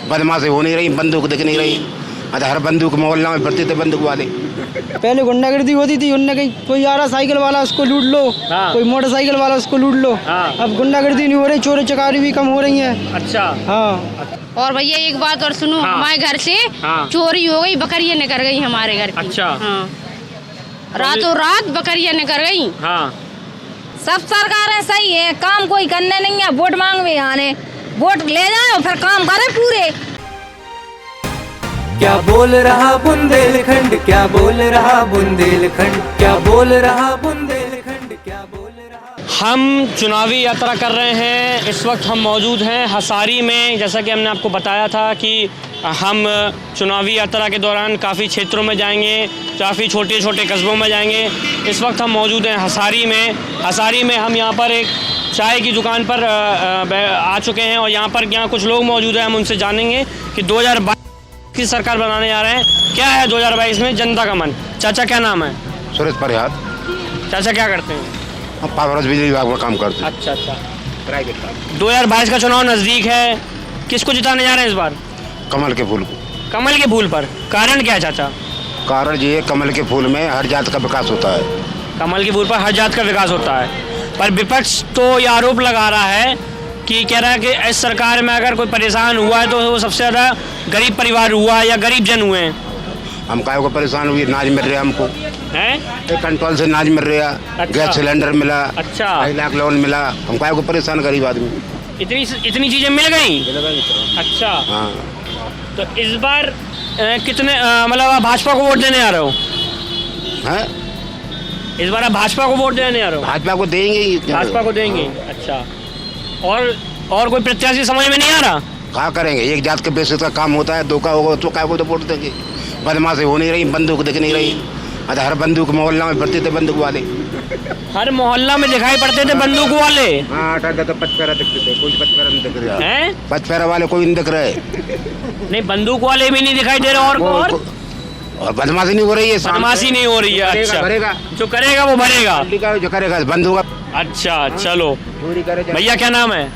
बदमाशी हो नहीं रही, बंदूक दिख नहीं रही। अच्छा, हर बंदूक मोहल्ला में भरते थे बंदूक वाले। पहले गुंडागर्दी होती थी, उनने कहीं कोई आ रहा साइकिल वाला उसको लूट लो, कोई मोटरसाइकिल वाला उसको लूट लो। अब गुंडागर्दी नहीं हो रही, चोरी चकारी भी कम हो रही है। अच्छा हाँ। और भैया एक बात और सुनो, हमारे घर से चोरी हो गई, बकरियां निकल गई हमारे घर की। अच्छा। हाँ। रातों रात बकरियां निकल गई। हाँ। सब सरकारें सही है, काम कोई करने नहीं है, वोट मांगवे आने, वोट ले जाओ फिर काम करे पूरे। क्या बोल रहा बुंदेलखंड, क्या बोल रहा बुंदेलखंड, क्या बोल रहा बुंदेलखंड, क्या बोल रहा। हम चुनावी यात्रा कर रहे हैं। इस वक्त हम मौजूद हैं हसारी में। जैसा कि हमने आपको बताया था कि हम चुनावी यात्रा के दौरान काफ़ी क्षेत्रों में जाएंगे, काफ़ी छोटे छोटे कस्बों में जाएंगे। इस वक्त हम मौजूद हैं हसारी में। हसारी में हम यहाँ पर एक चाय की दुकान पर आ चुके हैं और यहाँ पर कुछ लोग मौजूद हैं। हम उनसे जानेंगे कि 2022 की सरकार बनाने जा रहे हैं, क्या है 2022 में जनता का मन। चाचा क्या नाम है? सुरेश प्रयाग। चाचा क्या करते हैं? हम पावर बिजली विभाग में काम करते हैं। अच्छा अच्छा, प्राइवेट काम। 2022 का चुनाव नज़दीक है, किसको जिताने जा रहे हैं इस बार? कमल के फूल को। कमल के फूल पर कारण क्या है चाचा? कारण ये कमल के फूल में हर जात का विकास होता है। कमल के फूल पर हर जात का विकास होता है, पर विपक्ष तो ये आरोप लगा रहा है कि कह रहा है कि इस सरकार में अगर कोई परेशान हुआ है तो वो सबसे ज़्यादा गरीब परिवार हुआ है या गरीब जन हुए हैं। हम काय को परेशान हुए, नाज मिल रहा हमको हैं, एक कंट्रोल से नाज मिल रहा। अच्छा। गैस सिलेंडर मिला। अच्छा। 2 लाख लोन मिला। हम काय को परेशान गरीब आदमी। इतनी चीज़ें मिल गई। अच्छा। हाँ। तो इस बार कितने मतलब आप भाजपा को वोट देने आ रहे हो? हैं? इस बार आप भाजपा को वोट देने आ रहे हो? भाजपा को देंगे ही। भाजपा को देंगे। अच्छा। और कोई प्रत्याशी समझ में नहीं आ रहा? क्या करेंगे, एक जात के बेसिस का काम होता है, 2 का होगा तो काय को तो वोट देंगे। बदमाशी हो नहीं रही, बंदूक दिख नहीं रही। अच्छा, हर बंदूक मोहल्ला में भरते थे बंदूक वाले। हर मोहल्ला में दिखाई पड़ते थे बंदूक वाले। हाँ, 5 दिखते थे, कोई 5 नहीं दिख रहा हैं? 5 वाले कोई नहीं दिख रहे। नहीं, बंदूक वाले भी नहीं दिखाई दे रहे। और बदमाशी नहीं हो रही है। बदमाशी नहीं हो रही है। अच्छा, भरेगा जो करेगा वो भरेगा। जो करेगा बंदूक। अच्छा चलो, भैया क्या नाम है?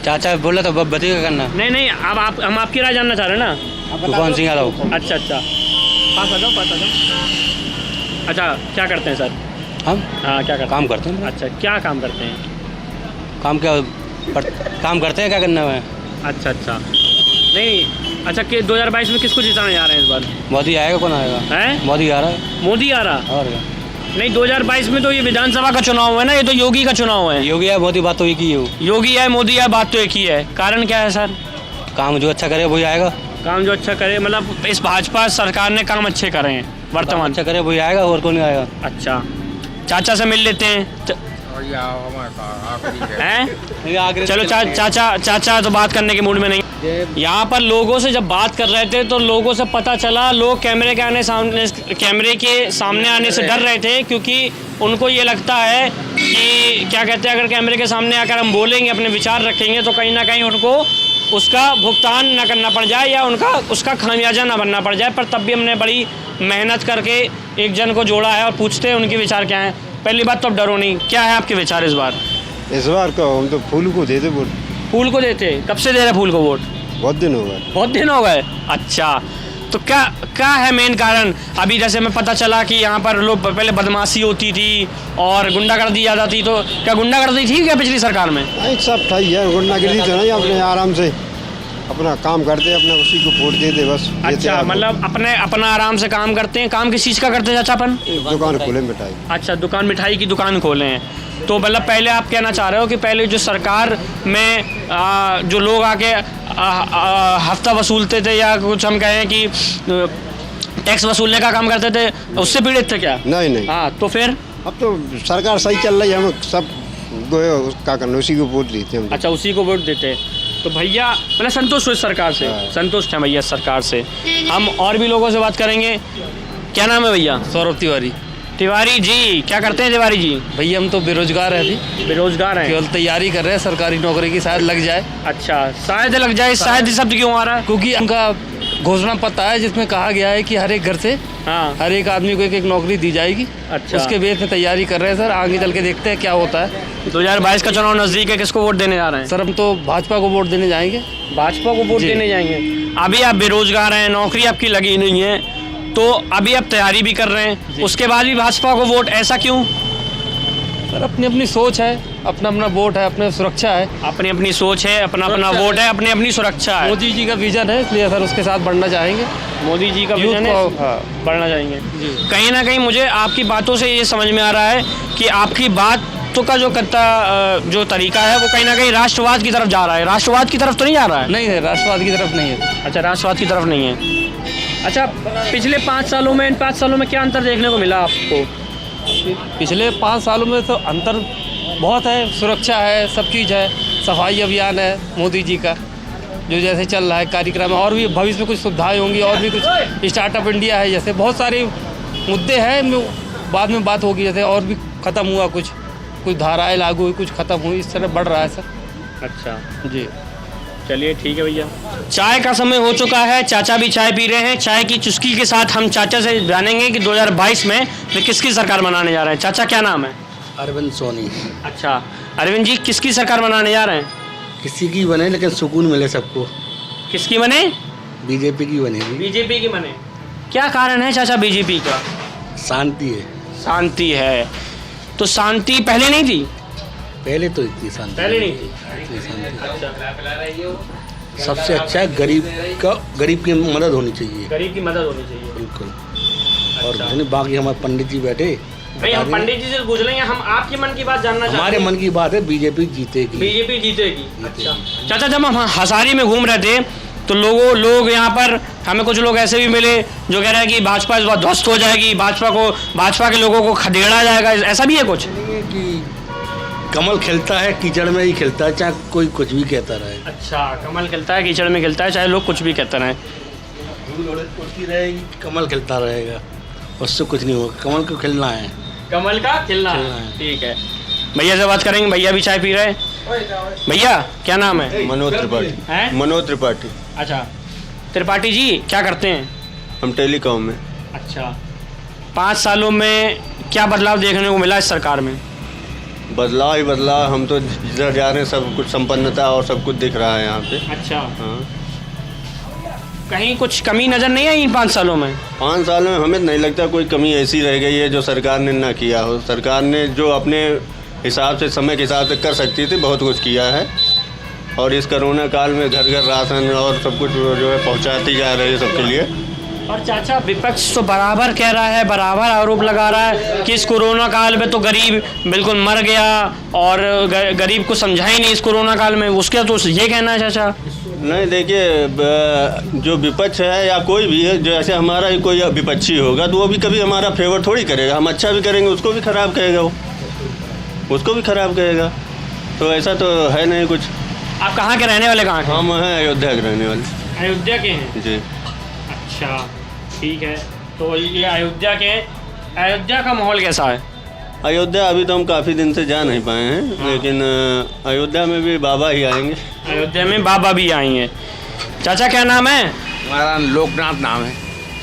चाचा बोला तो बताइएगा करना। नहीं, अब हम आपकी राय जानना चाह रहे हैं ना। तूफान सिंह यादव। अच्छा, पास आ जाओ। अच्छा, क्या करते हैं सर? हम हाँ, क्या करते हैं? काम करते हैं। अच्छा, क्या काम करते हैं? काम करते हैं, क्या करना है? अच्छा, नहीं, अच्छा कि 2022 में किसको जिताने जा रहे हैं इस बार? मोदी आएगा, कौन आएगा? हैं? मोदी आ रहा है। मोदी आ रहा? और क्या? नहीं, 2022 में तो ये विधानसभा का चुनाव है ना, ये तो योगी का चुनाव है। योगी है, मोदी, बात तो एक ही है। योगी है, मोदी है, बात तो एक ही है। कारण क्या है सर? काम जो अच्छा करे वही आएगा। काम जो अच्छा करे, मतलब इस भाजपा सरकार ने काम अच्छे करे हैं वर्तमान। अच्छा करे वही आएगा, और कौन आएगा? अच्छा, चाचा से मिल लेते हैं। चलो चाचा तो बात करने के मूड में नहीं। यहाँ पर लोगों से जब बात कर रहे थे तो लोगों से पता चला लोग कैमरे के सामने आने से डर रहे थे, क्योंकि उनको ये लगता है कि क्या कहते हैं, अगर कैमरे के सामने आकर हम बोलेंगे, अपने विचार रखेंगे तो कहीं ना कहीं उनको उसका भुगतान ना करना पड़ जाए या उसका खामियाजा ना बनना पड़ जाए। पर तब भी हमने बड़ी मेहनत करके एक जन को जोड़ा है और पूछते हैं उनके विचार क्या हैं। पहली बात तो अब डरो नहीं, क्या है आपके विचार इस बार? इस बार का हम तो फूल को देते वोट। फूल को देते? कब से दे रहे फूल को वोट? बहुत दिन हो गए। बहुत दिन हो गए। अच्छा, तो क्या है मेन कारण? अभी जैसे हमें पता चला कि यहाँ पर लोग पहले बदमाशी होती थी और गुंडागर्दी ज़्यादा थी, तो क्या गुंडागर्दी थी क्या पिछली सरकार में? नहीं, सब ठीक है, गुंडागर्दी तो नहीं, अपने आराम से अपना काम करते, अपना उसी को वोट देते बस। अच्छा, मतलब अपना आराम से काम करते हैं। काम किस चीज़ का करते हैं चाचा अपन? दुकान खोले मिठाई। अच्छा, मिठाई की दुकान खोले हैं। तो मतलब पहले आप कहना चाह रहे हो कि पहले जो सरकार में जो लोग आके हफ्ता वसूलते थे या कुछ हम कहें कि टैक्स वसूलने का काम करते थे, उससे पीड़ित थे क्या? नहीं। हाँ, तो फिर अब तो सरकार सही चल रही है, हम सब क्या करना, उसी को वोट देते हैं। अच्छा, उसी को वोट देते। तो भैया मतलब संतुष्ट हो इस सरकार से? संतुष्ट हैं भैया इस सरकार से। हम और भी लोगों से बात करेंगे। क्या नाम है भैया? सौरभ तिवारी। तिवारी जी, क्या करते हैं तिवारी जी? भैया हम तो बेरोजगार हैं अभी। बेरोजगार हैं? केवल तैयारी कर रहे हैं सरकारी नौकरी की, शायद लग जाए। अच्छा, शायद लग जाए। शायद शब्द क्यों आ रहा है? क्योंकि उनका घोषणा पत्र है जिसमें कहा गया है कि हर एक घर से हर एक आदमी को एक एक नौकरी दी जाएगी। अच्छा। उसके बेस में तैयारी कर रहे हैं सर, आगे चल के देखते हैं क्या होता है। 2022 का चुनाव नजदीक है, किसको वोट देने जा रहे हैं? सर हम तो भाजपा को वोट देने जाएंगे। भाजपा को वोट देने जाएंगे। अभी आप बेरोजगार हैं, नौकरी आपकी लगी नहीं है, तो अभी आप तैयारी भी कर रहे हैं, उसके बाद भी भाजपा को वोट, ऐसा क्यों? सर अपनी अपनी सोच है, अपना अपना वोट है, अपनी सुरक्षा है। अपनी अपनी सोच है, अपना अपना वोट है, अपनी अपनी सुरक्षा है। मोदी जी का विजन है, इसलिए सर उसके साथ बढ़ना चाहेंगे। मोदी जी का विजन है, बढ़ना चाहेंगे। कहीं ना कहीं मुझे आपकी बातों से ये समझ में आ रहा है कि आपकी बातों का जो तरीका है वो कहीं ना कहीं राष्ट्रवाद की तरफ जा रहा है। राष्ट्रवाद की तरफ तो नहीं जा रहा है? नहीं है, राष्ट्रवाद की तरफ नहीं है। अच्छा, राष्ट्रवाद की तरफ नहीं है। अच्छा, पिछले 5 सालों में, इन 5 सालों में क्या अंतर देखने को मिला आपको? पिछले 5 सालों में तो अंतर बहुत है, सुरक्षा है, सब चीज़ है, सफाई अभियान है मोदी जी का जो जैसे चल रहा है कार्यक्रम, और भी भविष्य में कुछ सुविधाएं होंगी, और भी कुछ स्टार्टअप इंडिया है, जैसे बहुत सारे मुद्दे हैं, बाद में बात होगी। जैसे और भी ख़त्म हुआ, कुछ धाराएं लागू हुई, कुछ ख़त्म हुई, इस तरह बढ़ रहा है सर। अच्छा जी, चलिए ठीक है भैया। चाय का समय हो चुका है, चाचा भी चाय पी रहे हैं। चाय की चुस्की के साथ हम चाचा से जानेंगे कि 2022 में वे किसकी सरकार बनाने जा रहे हैं। चाचा क्या नाम है? अरविंद सोनी। अच्छा, अरविंद जी किसकी सरकार बनाने जा रहे हैं? किसी की बने लेकिन सुकून मिले सबको। किसकी बने? बीजेपी की बनेगी। बीजेपी की बने। क्या कारण है चाचा बीजेपी का? शांति है। शांति है, तो शांति पहले नहीं थी? पहले तो इतनी शांति पहले नहीं थी। सबसे अच्छा है गरीब की मदद होनी चाहिए। गरीब की मदद होनी चाहिए, बिल्कुल। और बाकी हमारे पंडित जी बैठे, भाई हम पंडित जी से पूछ लेंगे, हम आपके मन की बात जानना चाहते हैं। हमारे मन की बात है बीजेपी जीतेगी। बीजेपी जीतेगी। अच्छा चाचा, जब हम हसारी में घूम रहे थे तो लोग यहाँ पर हमें कुछ लोग ऐसे भी मिले जो कह रहे हैं कि भाजपा इस बार ध्वस्त हो जाएगी, भाजपा के लोगों को खदेड़ा जाएगा, ऐसा भी है कुछ? कि कमल खिलता है कीचड़ में ही खिलता है, चाहे कोई कुछ भी कहता रहे। अच्छा, कमल खिलता है कीचड़ में खिलता है, चाहे लोग कुछ भी कहते रहें। रहेगी, कमल खिलता रहेगा, उससे कुछ नहीं होगा। कमल को खिलना है, कमल का खिलना है। ठीक है, भैया से बात करेंगे। भैया भी चाय पी रहे हैं। भैया क्या नाम है? मनोज त्रिपाठी। हैं? मनोज त्रिपाठी। अच्छा, त्रिपाठी जी क्या करते हैं? हम टेलीकॉम में। अच्छा, 5 सालों में क्या बदलाव देखने को मिला इस सरकार में? बदलाव ही बदलाव, हम तो जिधर जा रहे हैं सब कुछ संपन्नता और सब कुछ दिख रहा है यहाँ पे। अच्छा, हाँ। कहीं कुछ कमी नज़र नहीं आई इन 5 सालों में? 5 साल में हमें नहीं लगता कोई कमी ऐसी रह गई है जो सरकार ने ना किया हो। सरकार ने जो अपने हिसाब से, समय के हिसाब से कर सकती थी, बहुत कुछ किया है। और इस कोरोना काल में घर घर राशन और सब कुछ जो है पहुँचाती जा रही है सबके लिए। और चाचा, विपक्ष तो बराबर कह रहा है, बराबर आरोप लगा रहा है कि इस कोरोना काल में तो गरीब बिल्कुल मर गया और गरीब को समझा ही नहीं इस कोरोना काल में। उसका तो ये कहना है चाचा। नहीं, देखिए जो विपक्ष है या कोई भी है, जैसे हमारा ही कोई विपक्षी होगा तो वो भी कभी हमारा फेवर थोड़ी करेगा। हम अच्छा भी करेंगे उसको भी खराब कहेगा, वो उसको भी खराब कहेगा। तो ऐसा तो है नहीं कुछ। आप कहाँ के रहने वाले? कहाँ के? हम हैं अयोध्या के रहने वाले। अयोध्या के हैं जी। अच्छा ठीक है, तो ये अयोध्या के, अयोध्या का माहौल कैसा है? अयोध्या अभी तो हम काफ़ी दिन से जा नहीं पाए हैं। हाँ। लेकिन अयोध्या में भी बाबा ही आएंगे। अयोध्या में बाबा भी आएंगे। चाचा क्या नाम है? हमारा लोकनाथ नाम है।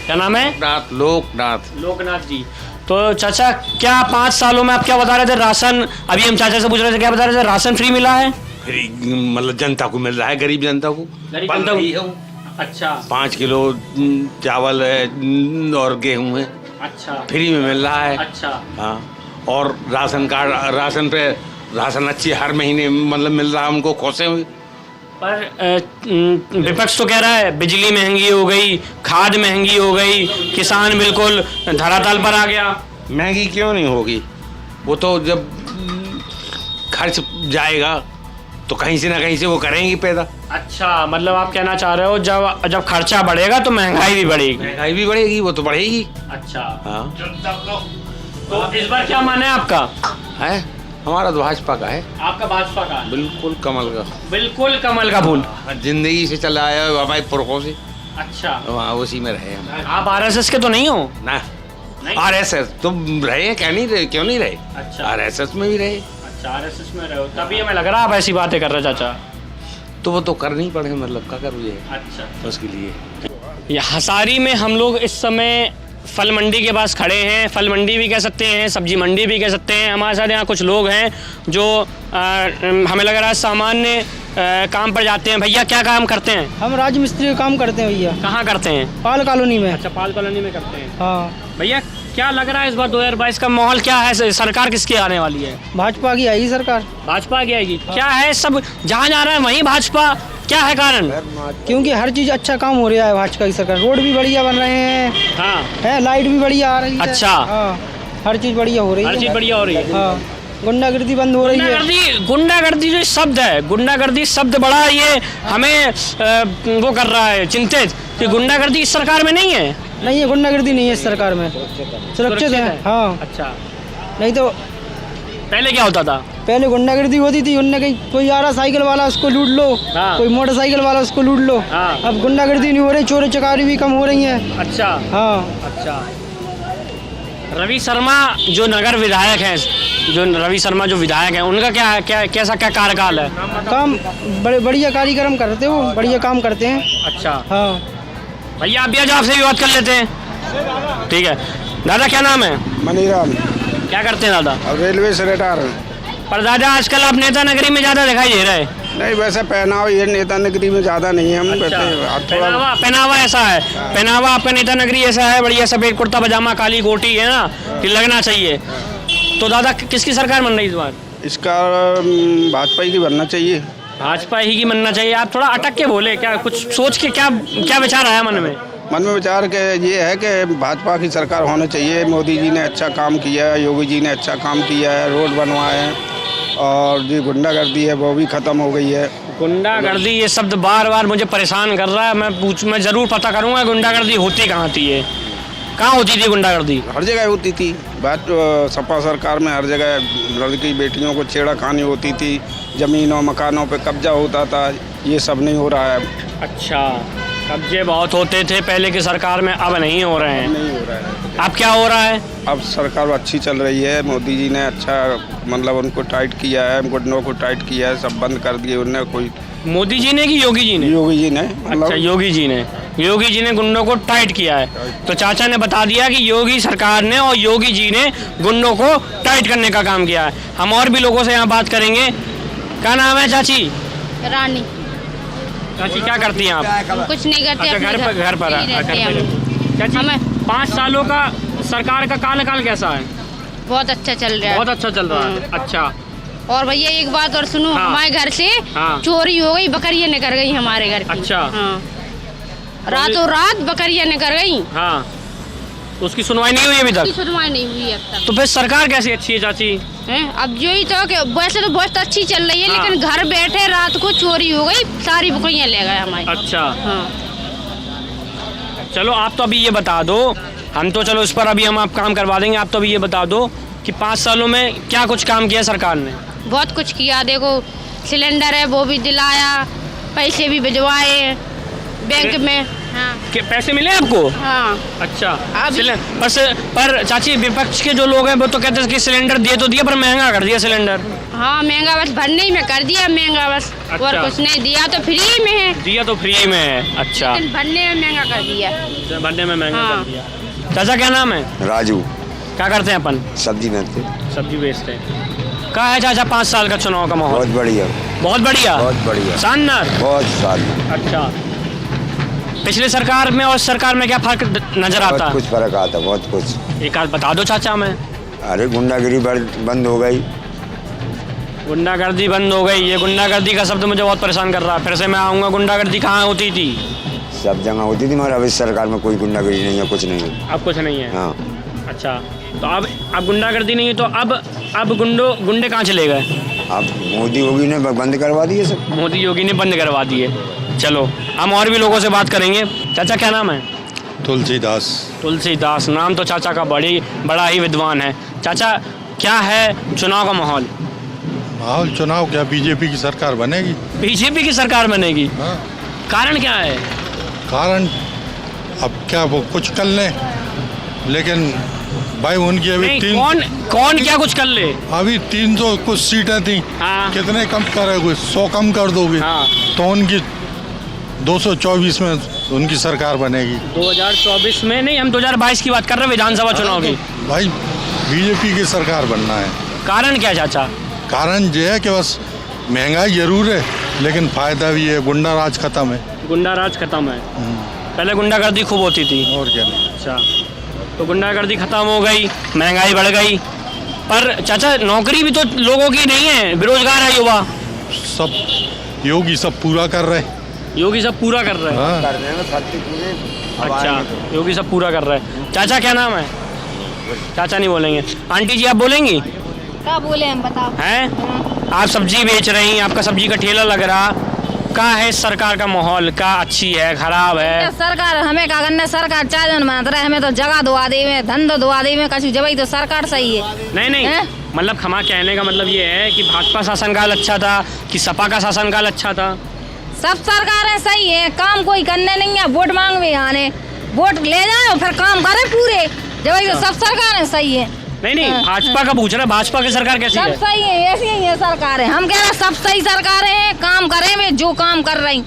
क्या नाम है? लोकनाथ जी। तो चाचा क्या 5 सालों में आप क्या बता रहे थे? राशन, अभी हम चाचा से पूछ रहे थे, क्या बता रहे थे? राशन फ्री मिला है? फ्री मतलब जनता को मिल रहा है, गरीब जनता को। अच्छा, 5 किलो चावल है और गेहूँ है। अच्छा, फ्री में मिल रहा है। अच्छा, हाँ। और राशन कार्ड, राशन पे राशन अच्छी हर महीने मतलब मिल रहा है उनको, खुशे हुई। पर विपक्ष तो कह रहा है बिजली महंगी हो गई, खाद महंगी हो गई, किसान बिल्कुल धरातल पर आ गया। महंगी क्यों नहीं होगी? वो तो जब खर्च जाएगा तो कहीं से ना कहीं से वो करेंगी पैदा। अच्छा, मतलब आप कहना चाह रहे हो जब खर्चा बढ़ेगा तो महंगाई भी बढ़ेगी? महंगाई भी बढ़ेगी, वो तो बढ़ेगी। अच्छा, हाँ। तो इस बार क्या माने आपका? है हमारा तो भाजपा का है। आपका भाजपा का? बिल्कुल कमल का। बिल्कुल कमल का फूल। जिंदगी से चला आया हमारे पुरखों से। अच्छा, वहाँ उसी में रहे हम। आप आरएसएस के तो नहीं हो? ना, आरएसएस तो रहे, क्यों नहीं रहे? अच्छा, आरएसएस में भी रहे। अच्छा, आरएसएस में रहे हो, तभी हमें लग रहा है आप ऐसी बातें कर रहे चाचा। तो वो तो करनी पड़े, मतलब क्या करूँ ये। अच्छा, उसके लिए हसारी में हम लोग इस समय फल मंडी के पास खड़े हैं। फल मंडी भी कह सकते हैं, सब्जी मंडी भी कह सकते हैं। हमारे साथ यहाँ कुछ लोग हैं जो हमें लग रहा है सामान्य काम पर जाते हैं। भैया क्या काम करते हैं? हम राजमिस्त्री का काम करते हैं भैया। कहाँ करते हैं? पाल कॉलोनी में। अच्छा, पाल कॉलोनी में करते हैं। हाँ भैया क्या लग रहा है इस बार 2022 का माहौल क्या है? सरकार किसकी आने वाली है? भाजपा की आएगी सरकार। भाजपा की आएगी। क्या है सब जहाँ जा रहा है वहीं भाजपा, क्या है कारण? क्योंकि हर चीज अच्छा काम हो रहा है भाजपा की सरकार। रोड भी बढ़िया बन रहे हैं। हाँ है, लाइट भी बढ़िया आ रही है। अच्छा। हाँ, हर चीज बढ़िया हो रही है। हर चीज बढ़िया हो रही है। हाँ, गुंडागर्दी बंद हो रही है। गुंडागर्दी जो शब्द है, गुंडागर्दी शब्द बड़ा ये हमें वो कर रहा है चिंतित कि गुंडागर्दी इस सरकार में नहीं है। नहीं है, गुंडागर्दी नहीं है इस सरकार में। सुरक्षित है। हाँ। अच्छा, नहीं तो पहले क्या होता था? पहले गुंडागर्दी होती थी, उनने कहीं कोई आ रहा साइकिल वाला उसको लूट लो। हाँ। कोई मोटरसाइकिल वाला उसको लूट लो। हाँ। अब गुंडागर्दी नहीं हो रही, चोरी चकारी भी कम हो रही है। अच्छा। हाँ। अच्छा, रवि शर्मा जो नगर विधायक हैं, जो विधायक हैं, उनका कैसा कार्यकाल है? काम बड़े बढ़िया कार्यक्रम करते हो, बढ़िया काम करते हैं। अच्छा। हाँ भैया आप भी आज आपसे भी बात कर लेते हैं, ठीक है। दादा क्या नाम है? मनीराम। क्या करते हैं दादा? अब रेलवे से रिटायर हैं। पर दादा आजकल आप नेता नगरी में ज़्यादा दिखाई दे रहे हैं। नहीं, वैसे पहनावा ये नेता नगरी में ज़्यादा नहीं है। हम पहनावा ऐसा है, पहनावा आपका नेता नगरी ऐसा है, बढ़िया सफेद कुर्ता पजामा काली गोटी है ना, कि लगना चाहिए। तो दादा किसकी सरकार बन रही इस बार? इसका भाजपा ही की बनना चाहिए। भाजपा ही की बनना चाहिए। आप थोड़ा अटक के बोले, क्या कुछ सोच के क्या विचार आया मन में? मन में विचार के ये है कि भाजपा की सरकार होनी चाहिए। मोदी जी ने अच्छा काम किया है, योगी जी ने अच्छा काम किया है, रोड बनवाए हैं, और जो गुंडागर्दी है वो भी ख़त्म हो गई है। गुंडागर्दी ये शब्द बार बार मुझे परेशान कर रहा है। मैं ज़रूर पता करूँगा गुंडागर्दी होती कहाँ थी, ये कहाँ होती थी गुंडागर्दी? हर जगह होती थी। बात सपा सरकार में हर जगह लड़की बेटियों को छेड़खानी होती थी, ज़मीनों मकानों पे कब्जा होता था। ये सब नहीं हो रहा है। अच्छा, कब्जे बहुत होते थे पहले की सरकार में, अब नहीं हो रहे हैं। नहीं हो रहा है। अब क्या हो रहा है? अब सरकार अच्छी चल रही है। मोदी जी ने अच्छा मतलब उनको टाइट किया है, गुंडों को टाइट किया है, सब बंद कर दिए उन्होंने। कोई मोदी जी ने कि योगी जी ने? योगी जी ने। अच्छा, योगी जी ने गुंडों को टाइट किया है। तो चाचा ने बता दिया कि योगी सरकार ने और योगी जी ने गुंडों को टाइट करने का काम किया है। हम और भी लोगों से यहाँ बात करेंगे। क्या नाम है चाची? रानी। चाची क्या करती हैं आप? हम कुछ नहीं करते। अच्छा, घर पर चाची 5 सालों का सरकार का कार्यकाल कैसा है? बहुत अच्छा चल रहा है। बहुत अच्छा चल रहा है। अच्छा। और भैया एक बात और सुनो। हाँ। हमारे घर से हाँ। चोरी हो गई, बकरियां निकल गई हमारे घर की। अच्छा। हाँ। रातों रात बकरियां निकल गई। हाँ, उसकी सुनवाई नहीं हुई अभी तक? सुनवाई नहीं हुई अब तक। तो फिर सरकार कैसी अच्छी है चाची? अब जो ही तो कि वैसे तो बहुत अच्छी चल रही है। हाँ। लेकिन घर बैठे रात को चोरी हो गई, सारी बकरियां ले गए हमारी। अच्छा। हाँ। चलो आप तो अभी ये बता दो, हम तो चलो इस पर अभी हम आप काम करवा देंगे। आप तो अभी ये बता दो कि 5 सालों में क्या कुछ काम किया सरकार ने? बहुत कुछ किया। देखो सिलेंडर है वो भी दिलाया, पैसे भी भिजवाए बैंक में। हाँ। पैसे मिले आपको? हाँ। अच्छा। पर चाची विपक्ष के जो लोग हैं वो तो कहते हैं कि सिलेंडर दिए तो दिया, पर महंगा कर दिया सिलेंडर। हाँ, महंगा बस भरने ही में कर दिया महंगा बस। अच्छा। और कुछ नहीं दिया, तो फ्री में है। दिया तो फ्री में है। अच्छा, लेकिन भरने में महंगा कर दिया। भरने में महंगा हाँ। कर दिया। चाचा क्या नाम है? राजू। क्या करते हैं अपन? सब्जी बेचते। सब्जी बेचते हैं। क्या है चाचा 5 साल का चुनाव का माहौल? बहुत बढ़िया। बहुत बढ़िया। बहुत बढ़िया। शानदार। बहुत शानदार। अच्छा, पिछले सरकार में और सरकार में क्या फर्क नजर आता है? कुछ फर्क आता, बहुत कुछ। एक आध बता दो चाचा में। अरे गुंडागिरी बंद हो गई। गुंडागर्दी बंद हो गई। ये गुंडागर्दी का शब्द मुझे बहुत परेशान कर रहा है। फिर से मैं आऊँगा, गुंडागर्दी कहाँ होती थी? सब जगह होती थी, मगर अब इस सरकार में कोई गुंडागिरी नहीं है, कुछ नहीं है। अब कुछ नहीं है? हाँ। अच्छा, तो अब गुंडागर्दी नहीं है, तो अब गुंडे कहाँ चले गए? अब मोदी योगी ने बंद करवा दिए सब। मोदी योगी ने बंद करवा दिए। चलो हम और भी लोगों से बात करेंगे। चाचा क्या नाम है? तुलसीदास। तुलसीदास, नाम तो चाचा का बड़ा ही विद्वान है। चाचा क्या है चुनाव का माहौल? माहौल चुनाव क्या, बीजेपी की सरकार बनेगी। बीजेपी की सरकार बनेगी? हाँ। कारण क्या है? कारण अब क्या वो कुछ कर लें, लेकिन भाई उनकी अभी कौन क्या कुछ कर ले? अभी 300 कुछ सीटें थी। हाँ। कितने कम करोगे? 100 कम कर दोगे? हाँ। तो उनकी 224 में उनकी सरकार बनेगी। 2024 में नहीं, हम 2022 की बात कर रहे हैं, विधानसभा चुनाव की। भाई बीजेपी की सरकार बनना है। कारण क्या चाचा? कारण ये है कि बस महंगाई जरूर है लेकिन फायदा भी है, गुंडा राज खत्म है। गुंडा राज खत्म है। पहले गुंडागर्दी खूब होती थी। और क्या नहीं। अच्छा, तो गुंडागर्दी खत्म हो गई, महंगाई बढ़ गई, पर चाचा नौकरी भी तो लोगों की नहीं है, बेरोजगार है युवा। सब योगी सब पूरा कर रहे हैं। योगी सब पूरा कर रहे हैं। अच्छा, योगी सब पूरा कर रहे हैं। चाचा क्या नाम है? चाचा नहीं बोलेंगे। आंटी जी आप बोलेंगी? क्या बोले हम बताओ? हैं आप सब्जी बेच रही, आपका सब्जी का ठेला लग रहा, का है सरकार का माहौल, का अच्छी है खराब है? सरकार हमें क्या करना, सरकार चाहे जो बना रहे, हमें तो जगह दुआ दे में, धंधा दुआ दे में, कछु जब तो सरकार सही है। नहीं मतलब क्षमा कहने का मतलब ये है कि भाजपा शासनकाल अच्छा था कि सपा का शासनकाल अच्छा था? सब सरकारें सही है, काम कोई करने नहीं है, वोट मांगवे आने, वोट ले जाओ फिर काम करे पूरे, जब तो सब सरकारें सही है। नहीं भाजपा का पूछ रहा, भाजपा की सरकार कैसी है? सब सही है, ऐसी ही है सरकारें। हम कह रहे सब सही सरकारें हैं, काम करे में जो काम कर रही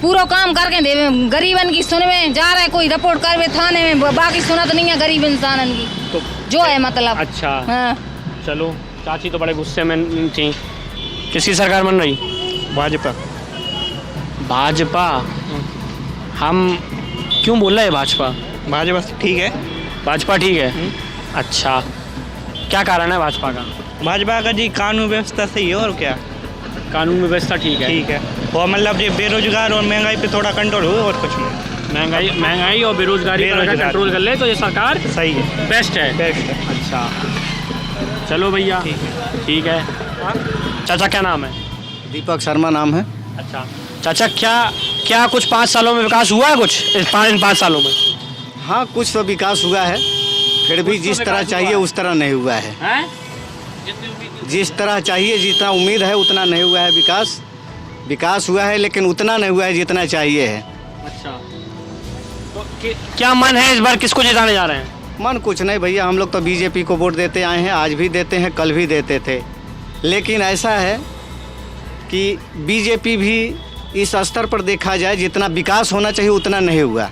पूरा काम करके देवे, गरीबन की सुनवे जा रहे, कोई रिपोर्ट करवे थाने में, बाकी सुनत नहीं है गरीब इंसान की तो जो है मतलब। अच्छा हाँ। चलो, चाची तो बड़े गुस्से में थी। किसकी सरकार बन रही? भाजपा। भाजपा? हम क्यों बोल रहे हैं भाजपा? भाजपा ठीक है। भाजपा ठीक है। अच्छा, क्या कारण है भाजपा का? भाजपा का जी कानून व्यवस्था सही है, और क्या कानून व्यवस्था ठीक है। ठीक है, और मतलब ये बेरोजगार और महंगाई पे थोड़ा कंट्रोल हो, और कुछ नहीं। महंगाई और बेरोजगारी पर अगर कंट्रोल कर ले तो ये सरकार सही है, बेस्ट है। अच्छा चलो भैया, ठीक है। चाचा क्या नाम है? दीपक शर्मा नाम है। अच्छा चाचा, क्या कुछ 5 सालों में विकास हुआ है कुछ इन 5 सालों में? हाँ कुछ तो विकास हुआ है, फिर भी जिस तरह चाहिए उस तरह नहीं हुआ है। जिस तरह चाहिए, जितना उम्मीद है उतना नहीं हुआ है। विकास हुआ है लेकिन उतना नहीं हुआ है जितना चाहिए है। अच्छा, तो क्या मन है इस बार किसको जिताने जा रहे हैं? मन कुछ नहीं भैया, हम लोग तो बीजेपी को वोट देते आए हैं, आज भी देते हैं, कल भी देते थे। लेकिन ऐसा है कि बीजेपी भी इस स्तर पर देखा जाए जितना विकास होना चाहिए उतना नहीं हुआ।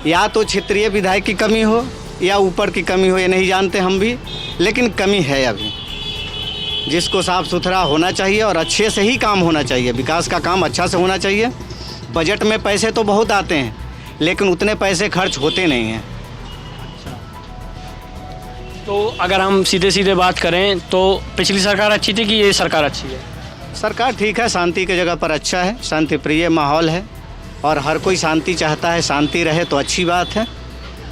या तो क्षेत्रीय विधायक की कमी हो या ऊपर की कमी हो, ये नहीं जानते हम भी, लेकिन कमी है अभी। जिसको साफ़ सुथरा होना चाहिए और अच्छे से ही काम होना चाहिए, विकास का काम अच्छा से होना चाहिए। बजट में पैसे तो बहुत आते हैं लेकिन उतने पैसे खर्च होते नहीं हैं। तो अगर हम सीधे बात करें तो पिछली सरकार अच्छी थी कि ये सरकार अच्छी है? सरकार ठीक है, शांति की जगह पर अच्छा है, शांति प्रिय माहौल है और हर कोई शांति चाहता है, शांति रहे तो अच्छी बात है।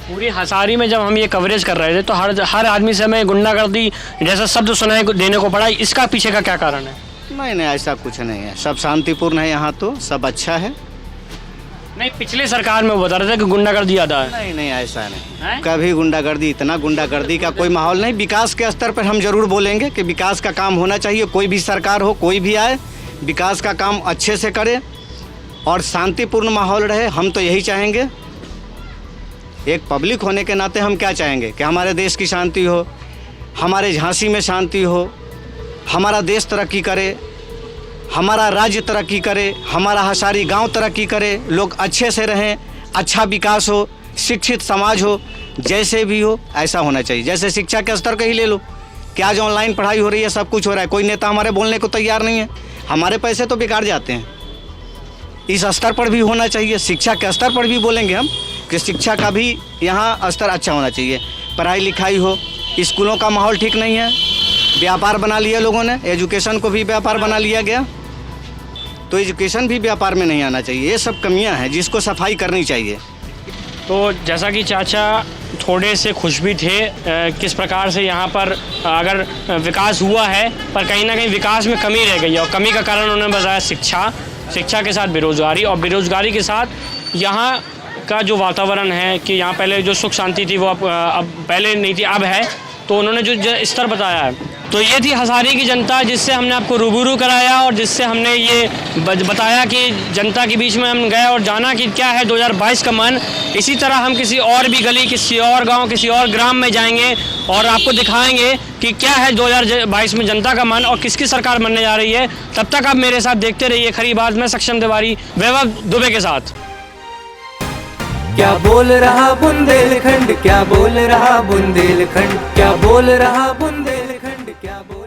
पूरी हसारी में जब हम ये कवरेज कर रहे थे तो हर आदमी से हमें गुंडागर्दी जैसा शब्द सुनाई देने को पड़ा, इसका पीछे का क्या कारण है? नहीं ऐसा कुछ नहीं है, सब शांतिपूर्ण है, यहाँ तो सब अच्छा है। नहीं, पिछले सरकार में वो बता रहे थे कि गुंडागर्दी ज़्यादा है। नहीं ऐसा नहीं, कभी गुंडागर्दी, इतना गुंडागर्दी का कोई माहौल नहीं। विकास के स्तर पर हम जरूर बोलेंगे कि विकास का काम होना चाहिए, कोई भी सरकार हो, कोई भी आए, विकास का काम अच्छे से करे और शांतिपूर्ण माहौल रहे। हम तो यही चाहेंगे, एक पब्लिक होने के नाते हम क्या चाहेंगे कि हमारे देश की शांति हो, हमारे झांसी में शांति हो, हमारा देश तरक्की करे, हमारा राज्य तरक्की करे, हमारा हसारी गांव तरक्की करे, लोग अच्छे से रहें, अच्छा विकास हो, शिक्षित समाज हो, जैसे भी हो ऐसा होना चाहिए। जैसे शिक्षा के स्तर का ही ले लो कि आज ऑनलाइन पढ़ाई हो रही है, सब कुछ हो रहा है, कोई नेता हमारे बोलने को तैयार नहीं है, हमारे पैसे तो बेकार जाते हैं। इस स्तर पर भी होना चाहिए, शिक्षा के स्तर पर भी बोलेंगे हम कि शिक्षा का भी यहाँ स्तर अच्छा होना चाहिए। पढ़ाई लिखाई हो, स्कूलों का माहौल ठीक नहीं है, व्यापार बना लिया लोगों ने, एजुकेशन को भी व्यापार बना लिया गया, तो एजुकेशन भी व्यापार में नहीं आना चाहिए। ये सब कमियां हैं जिसको सफाई करनी चाहिए। तो जैसा कि चाचा थोड़े से खुश भी थे किस प्रकार से यहाँ पर अगर विकास हुआ है, पर कहीं ना कहीं विकास में कमी रह गई है, और कमी का कारण उन्होंने बताया शिक्षा के साथ बेरोज़गारी, और बेरोज़गारी के साथ यहाँ का जो वातावरण है कि यहाँ पहले जो सुख शांति थी वो अब पहले नहीं थी, अब है। तो उन्होंने जो स्तर बताया है तो ये थी हसारी की जनता, जिससे हमने आपको रूबरू कराया और जिससे हमने ये बताया कि जनता के बीच में हम गए और जाना कि क्या है 2022 का मन। इसी तरह हम किसी और भी गली, किसी और गांव, किसी और ग्राम में जाएंगे और आपको दिखाएंगे कि क्या है 2022 में जनता का मन और किसकी सरकार बनने जा रही है। तब तक आप मेरे साथ देखते रहिए खरी बात में सक्षम तिवारी, वैभव दुबे के साथ। क्या बोल रहा बुंदेलखंड, क्या बोल रहा बुंदेलखंड, क्या बोल रहा बुंदेलखंड, क्या बोल